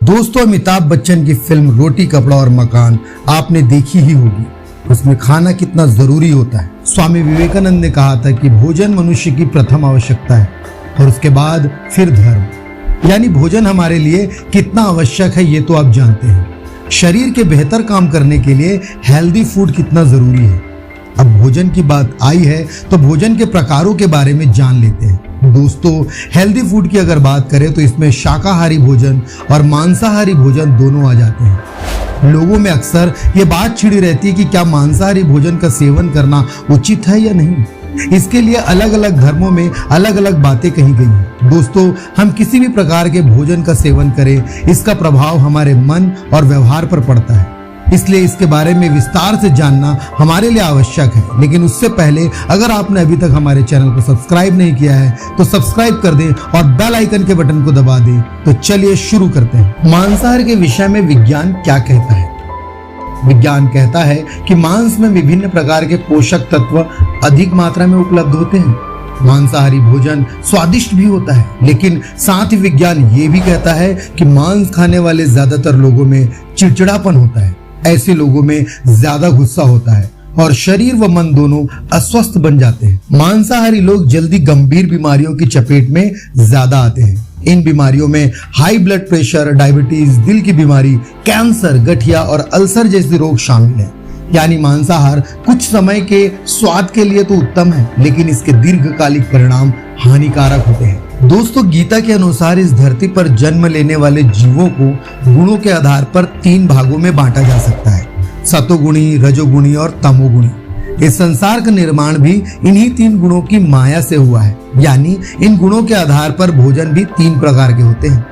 दोस्तों, अमिताभ बच्चन की फिल्म रोटी कपड़ा और मकान आपने देखी ही होगी। उसमें खाना कितना जरूरी होता है। स्वामी विवेकानंद ने कहा था कि भोजन मनुष्य की प्रथम आवश्यकता है और उसके बाद फिर धर्म। यानी भोजन हमारे लिए कितना आवश्यक है ये तो आप जानते हैं। शरीर के बेहतर काम करने के लिए हेल्दी फूड कितना जरूरी है। अब भोजन की बात आई है तो भोजन के प्रकारों के बारे में जान लेते हैं। दोस्तों, हेल्दी फूड की अगर बात करें तो इसमें शाकाहारी भोजन और मांसाहारी भोजन दोनों आ जाते हैं। लोगों में अक्सर ये बात छिड़ी रहती है कि क्या मांसाहारी भोजन का सेवन करना उचित है या नहीं। इसके लिए अलग अलग धर्मों में अलग अलग बातें कही गई हैं। दोस्तों, हम किसी भी प्रकार के भोजन का सेवन करें, इसका प्रभाव हमारे मन और व्यवहार पर पड़ता है। इसलिए इसके बारे में विस्तार से जानना हमारे लिए आवश्यक है। लेकिन उससे पहले अगर आपने अभी तक हमारे चैनल को सब्सक्राइब नहीं किया है तो सब्सक्राइब कर दें और बेल आइकन के बटन को दबा दें। तो चलिए शुरू करते हैं। मांसाहार के विषय में विज्ञान क्या कहता है। विज्ञान कहता है कि मांस में विभिन्न प्रकार के पोषक तत्व अधिक मात्रा में उपलब्ध होते हैं। मांसाहारी भोजन स्वादिष्ट भी होता है, लेकिन साथ ही विज्ञान ये भी कहता है कि मांस खाने वाले ज्यादातर लोगों में चिड़चिड़ापन होता है। ऐसे लोगों में ज्यादा गुस्सा होता है और शरीर व मन दोनों अस्वस्थ बन जाते हैं। मांसाहारी लोग जल्दी गंभीर बीमारियों की चपेट में ज्यादा आते हैं। इन बीमारियों में हाई ब्लड प्रेशर, डायबिटीज, दिल की बीमारी, कैंसर, गठिया और अल्सर जैसे रोग शामिल हैं। यानी मांसाहार कुछ समय के स्वाद के लिए तो उत्तम है, लेकिन इसके दीर्घकालिक परिणाम हानिकारक होते हैं। दोस्तों, गीता के अनुसार इस धरती पर जन्म लेने वाले जीवों को गुणों के आधार पर 3 भागों में बांटा जा सकता है, सतोगुणी, रजोगुणी और तमोगुणी। इस संसार का निर्माण भी इन्हीं 3 गुणों की माया से हुआ है। यानी इन गुणों के आधार पर भोजन भी 3 प्रकार के होते हैं।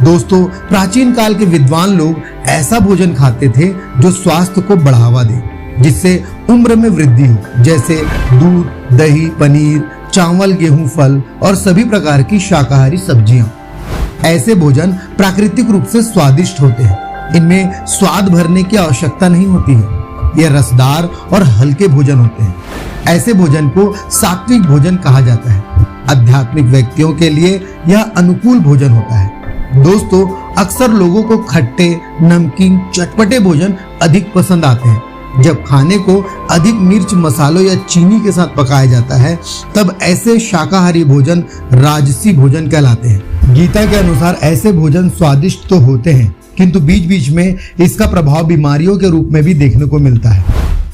दोस्तों, प्राचीन काल के विद्वान लोग ऐसा भोजन खाते थे जो स्वास्थ्य को बढ़ावा दे, जिससे उम्र में वृद्धि हो, जैसे दूध, दही, पनीर, चावल, गेहूं, फल और सभी प्रकार की शाकाहारी सब्जियां। ऐसे भोजन प्राकृतिक रूप से स्वादिष्ट होते हैं। इनमें स्वाद भरने की आवश्यकता नहीं होती है। ये रसदार और हल्के भोजन होते हैं। ऐसे भोजन को सात्विक भोजन कहा जाता है। आध्यात्मिक व्यक्तियों के लिए यह अनुकूल भोजन होता है। दोस्तों, अक्सर लोगों को खट्टे, नमकीन, चटपटे भोजन अधिक पसंद आते हैं। जब खाने को अधिक मिर्च, मसालों या चीनी के साथ पकाया जाता है तब ऐसे शाकाहारी भोजन राजसी भोजन कहलाते हैं। गीता के अनुसार ऐसे भोजन स्वादिष्ट तो होते हैं, किंतु बीच बीच में इसका प्रभाव बीमारियों के रूप में भी देखने को मिलता है।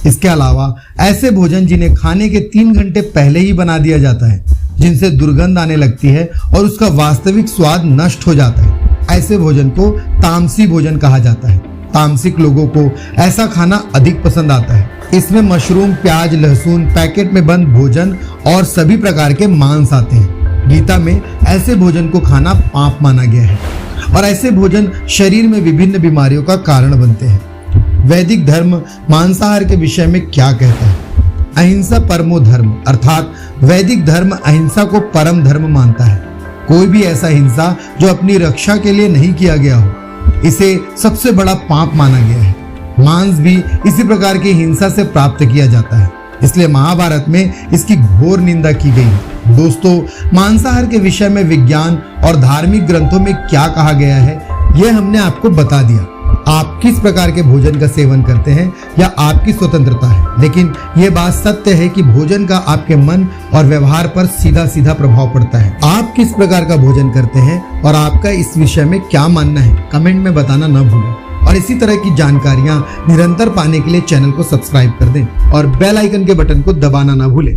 इसके अलावा ऐसे भोजन जिन्हें खाने के 3 घंटे पहले ही बना दिया जाता है, जिनसे दुर्गंध आने लगती है और उसका वास्तविक स्वाद नष्ट हो जाता है, ऐसे भोजन को तामसी भोजन कहा जाता है। तामसिक लोगों को ऐसा खाना अधिक पसंद आता है। इसमें मशरूम, प्याज, लहसुन, पैकेट में बंद भोजन और सभी प्रकार के मांस आते हैं। गीता में ऐसे भोजन को खाना पाप माना गया है और ऐसे भोजन शरीर में विभिन्न बीमारियों का कारण बनते हैं। वैदिक धर्म मांसाहार के विषय में क्या कहता है। अहिंसा परमो धर्म, अर्थात वैदिक धर्म अहिंसा को परम धर्म मानता है। कोई भी ऐसा हिंसा जो अपनी रक्षा के लिए नहीं किया गया हो, इसे सबसे बड़ा पाप माना गया है। मांस भी इसी प्रकार की हिंसा से प्राप्त किया जाता है, इसलिए महाभारत में इसकी घोर निंदा की गई है। दोस्तों, मांसाहार के विषय में विज्ञान और धार्मिक ग्रंथों में क्या कहा गया है यह हमने आपको बता दिया। आप किस प्रकार के भोजन का सेवन करते हैं या आपकी स्वतंत्रता है, लेकिन यह बात सत्य है कि भोजन का आपके मन और व्यवहार पर सीधा सीधा प्रभाव पड़ता है। आप किस प्रकार का भोजन करते हैं और आपका इस विषय में क्या मानना है, कमेंट में बताना न भूलें। और इसी तरह की जानकारियां निरंतर पाने के लिए चैनल को सब्सक्राइब कर दें और बेल आइकन के बटन को दबाना न भूलें।